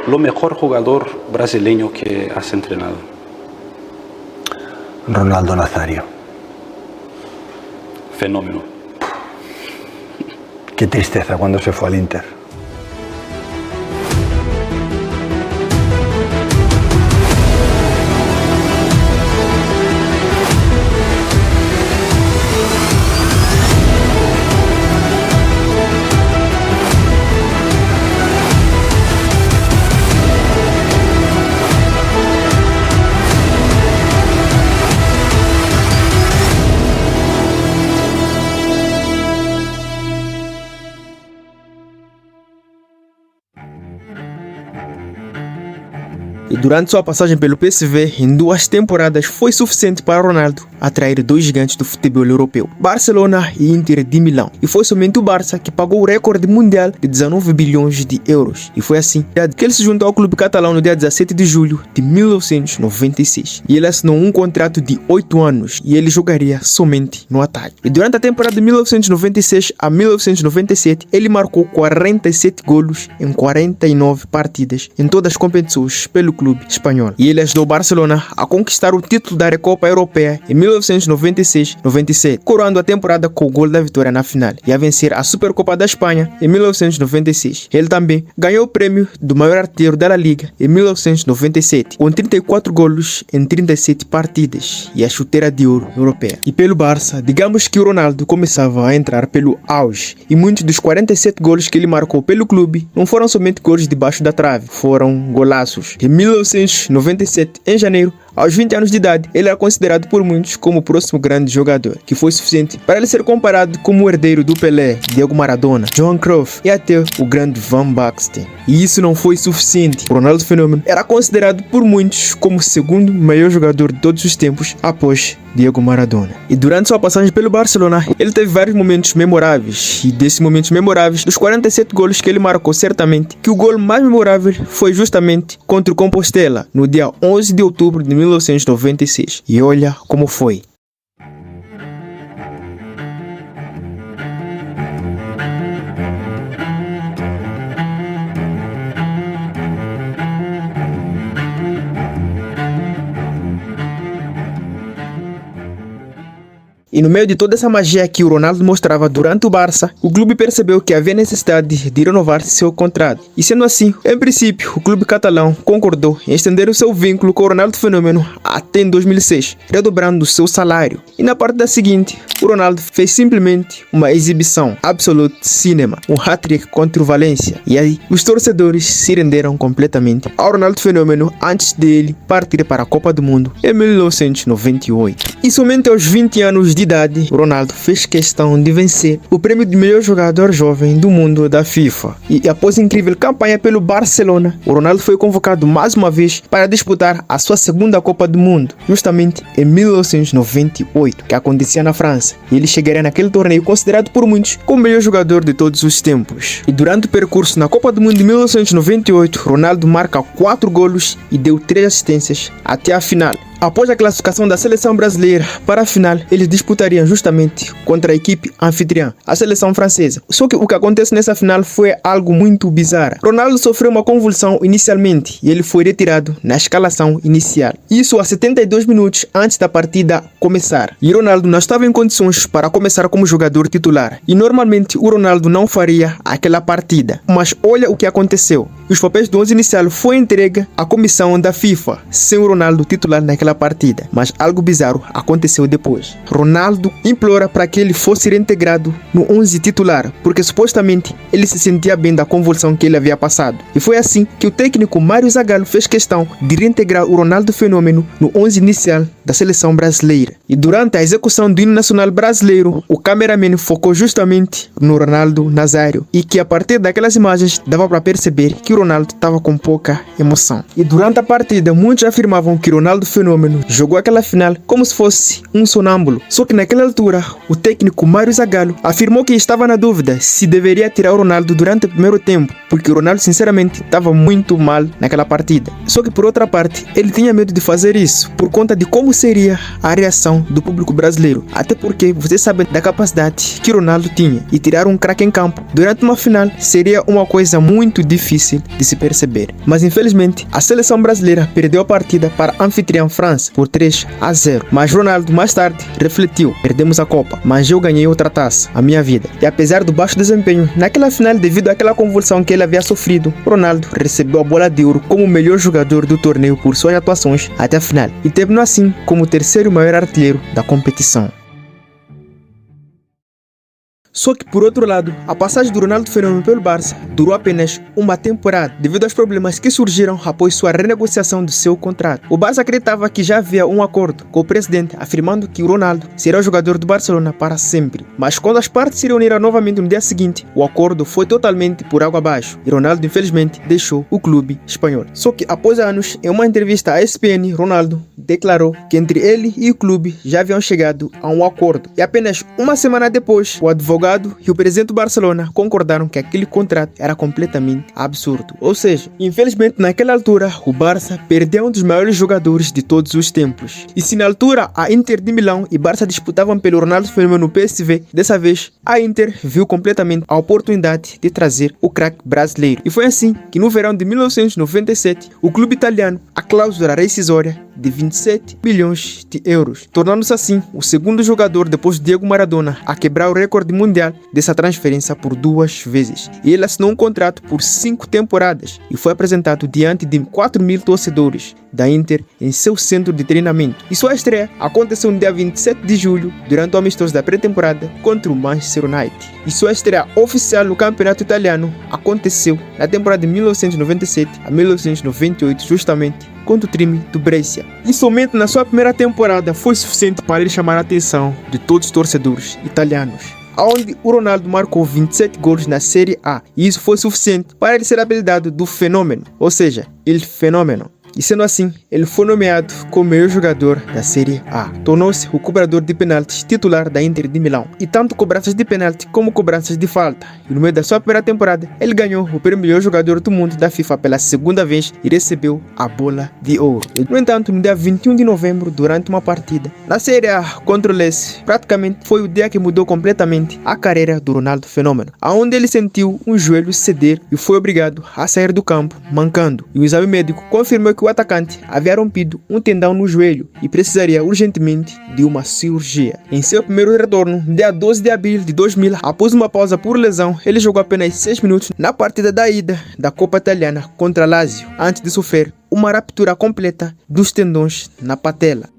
o melhor jogador brasileiro que has entrenado? Ronaldo Nazario. Fenómeno. Qué tristeza cuando se fue al Inter. E durante sua passagem pelo PSV, em 2 temporadas, foi suficiente para Ronaldo atrair 2 gigantes do futebol europeu, Barcelona e Inter de Milão. E foi somente o Barça que pagou o recorde mundial de 19 bilhões de euros. E foi assim que ele se juntou ao clube catalão no dia 17 de julho de 1996. E ele assinou um contrato de 8 anos e ele jogaria somente no ataque. E durante a temporada de 1996 a 1997, ele marcou 47 golos em 49 partidas em todas as competições pelo clube espanhol. E ele ajudou o Barcelona a conquistar o título da Recopa Europeia em 1996-97, coroando a temporada com o gol da vitória na final e a vencer a Supercopa da Espanha em 1996. Ele também ganhou o prêmio do maior artilheiro da La Liga em 1997, com 34 golos em 37 partidas e a chuteira de ouro europeia. E pelo Barça, digamos que o Ronaldo começava a entrar pelo auge e muitos dos 47 golos que ele marcou pelo clube não foram somente golos debaixo da trave, foram golaços. Em 1997, em janeiro, aos 20 anos de idade, ele era considerado por muitos como o próximo grande jogador, que foi suficiente para ele ser comparado como o herdeiro do Pelé, Diego Maradona, Johan Cruyff e até o grande Van Basten. E isso não foi suficiente. O Ronaldo Fenômeno era considerado por muitos como o segundo maior jogador de todos os tempos após Diego Maradona. E durante sua passagem pelo Barcelona, ele teve vários momentos memoráveis. E desses momentos memoráveis, dos 47 golos que ele marcou, certamente que o gol mais memorável foi justamente contra o Compostela, no dia 11 de outubro de 1996. E olha como foi. E no meio de toda essa magia que o Ronaldo mostrava durante o Barça, o clube percebeu que havia necessidade de renovar seu contrato. E sendo assim, em princípio, o clube catalão concordou em estender o seu vínculo com o Ronaldo Fenômeno até em 2006, redobrando o seu salário. E na partida seguinte, o Ronaldo fez simplesmente uma exibição, absolute cinema, um hat-trick contra o Valência. E aí, os torcedores se renderam completamente ao Ronaldo Fenômeno antes dele partir para a Copa do Mundo em 1998. E somente aos 20 anos de idade, Ronaldo fez questão de vencer o prêmio de melhor jogador jovem do mundo da FIFA. E após a incrível campanha pelo Barcelona, o Ronaldo foi convocado mais uma vez para disputar a sua segunda Copa do Mundo, justamente em 1998, que acontecia na França. E ele chegaria naquele torneio considerado por muitos como o melhor jogador de todos os tempos. E durante o percurso na Copa do Mundo de 1998, Ronaldo marca 4 golos e deu 3 assistências até a final. Após a classificação da seleção brasileira para a final, eles disputariam justamente contra a equipe anfitriã, a seleção francesa. Só que o que acontece nessa final foi algo muito bizarro. Ronaldo sofreu uma convulsão inicialmente e ele foi retirado na escalação inicial. Isso a 72 minutos antes da partida começar. E Ronaldo não estava em condições para começar como jogador titular. E normalmente o Ronaldo não faria aquela partida. Mas olha o que aconteceu. Os papéis do 11 inicial foi entregue à comissão da FIFA, sem o Ronaldo titular naquela partida. Mas algo bizarro aconteceu depois. Ronaldo implora para que ele fosse reintegrado no 11 titular, porque supostamente ele se sentia bem da convulsão que ele havia passado. E foi assim que o técnico Mário Zagallo fez questão de reintegrar o Ronaldo Fenômeno no 11 inicial da seleção brasileira. E durante a execução do hino nacional brasileiro, o cameraman focou justamente no Ronaldo Nazário, e que a partir daquelas imagens dava para perceber que o Ronaldo estava com pouca emoção. E durante a partida, muitos afirmavam que Ronaldo Fenômeno Fenômeno jogou aquela final como se fosse um sonâmbulo. Só que naquela altura, o técnico Mário Zagallo afirmou que estava na dúvida se deveria tirar o Ronaldo durante o primeiro tempo, porque o Ronaldo sinceramente estava muito mal naquela partida. Só que por outra parte, ele tinha medo de fazer isso, por conta de como seria a reação do público brasileiro. Até porque vocês sabem da capacidade que o Ronaldo tinha, e tirar um craque em campo durante uma final seria uma coisa muito difícil de se perceber. Mas infelizmente, a seleção brasileira perdeu a partida para a anfitriã França por 3-0. Mas Ronaldo mais tarde refletiu: perdemos a Copa, mas eu ganhei outra taça, a minha vida. E apesar do baixo desempenho naquela final devido àquela convulsão que ele havia sofrido, Ronaldo recebeu a bola de ouro como o melhor jogador do torneio por suas atuações até a final, e terminou assim como o terceiro maior artilheiro da competição. Só que por outro lado, a passagem do Ronaldo Fenômeno pelo Barça durou apenas uma temporada, devido aos problemas que surgiram após sua renegociação do seu contrato. O Barça acreditava que já havia um acordo com o presidente, afirmando que o Ronaldo seria o jogador do Barcelona para sempre. Mas quando as partes se reuniram novamente no dia seguinte, o acordo foi totalmente por água abaixo, e Ronaldo infelizmente deixou o clube espanhol. Só que após anos, em uma entrevista à ESPN, Ronaldo declarou que entre ele e o clube já haviam chegado a um acordo. E apenas uma semana depois, o advogado e o presidente do Barcelona concordaram que aquele contrato era completamente absurdo. Ou seja, infelizmente naquela altura, o Barça perdeu um dos maiores jogadores de todos os tempos. E se na altura a Inter de Milão e Barça disputavam pelo Ronaldo Fenômeno no PSV, dessa vez a Inter viu completamente a oportunidade de trazer o craque brasileiro. E foi assim que no verão de 1997, o clube italiano, a cláusula rescisória de 27 milhões de euros, tornando-se assim o segundo jogador depois de Diego Maradona a quebrar o recorde mundial dessa transferência por 2 vezes. E ele assinou um contrato por 5 temporadas e foi apresentado diante de 4.000 torcedores da Inter em seu centro de treinamento. E sua estreia aconteceu no dia 27 de julho, durante o amistoso da pré-temporada contra o Manchester United. E sua estreia oficial no campeonato italiano aconteceu na temporada de 1997 a 1998, justamente contra o time do Brescia. E somente na sua primeira temporada foi suficiente para ele chamar a atenção de todos os torcedores italianos, onde o Ronaldo marcou 27 gols na Série A, e isso foi suficiente para ele ser apelidado do Fenômeno, ou seja, Il Fenômeno. E sendo assim, ele foi nomeado como melhor jogador da Série A. Tornou-se o cobrador de penaltis titular da Inter de Milão, e tanto cobranças de penalti como cobranças de falta. E no meio da sua primeira temporada, ele ganhou o prêmio melhor jogador do mundo da FIFA pela segunda vez e recebeu a bola de ouro. No entanto, no dia 21 de novembro, durante uma partida na Série A contra o Lecce, praticamente foi o dia que mudou completamente a carreira do Ronaldo Fenômeno, onde ele sentiu um joelho ceder e foi obrigado a sair do campo mancando. E o exame médico confirmou que o atacante havia rompido um tendão no joelho e precisaria urgentemente de uma cirurgia. Em seu primeiro retorno, dia 12 de abril de 2000, após uma pausa por lesão, ele jogou apenas 6 minutos na partida da ida da Copa Italiana contra Lazio, antes de sofrer uma ruptura completa dos tendões na patela.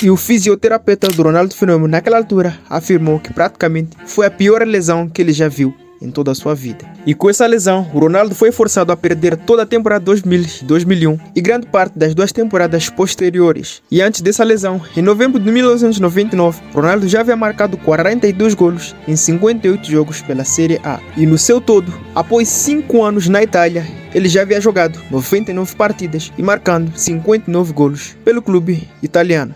E o fisioterapeuta do Ronaldo Fenômeno naquela altura afirmou que praticamente foi a pior lesão que ele já viu em toda a sua vida. E com essa lesão, o Ronaldo foi forçado a perder toda a temporada 2000 e 2001 e grande parte das 2 temporadas posteriores. E antes dessa lesão, em novembro de 1999, Ronaldo já havia marcado 42 golos em 58 jogos pela Série A. E no seu todo, após 5 anos na Itália, ele já havia jogado 99 partidas e marcando 59 golos pelo clube italiano.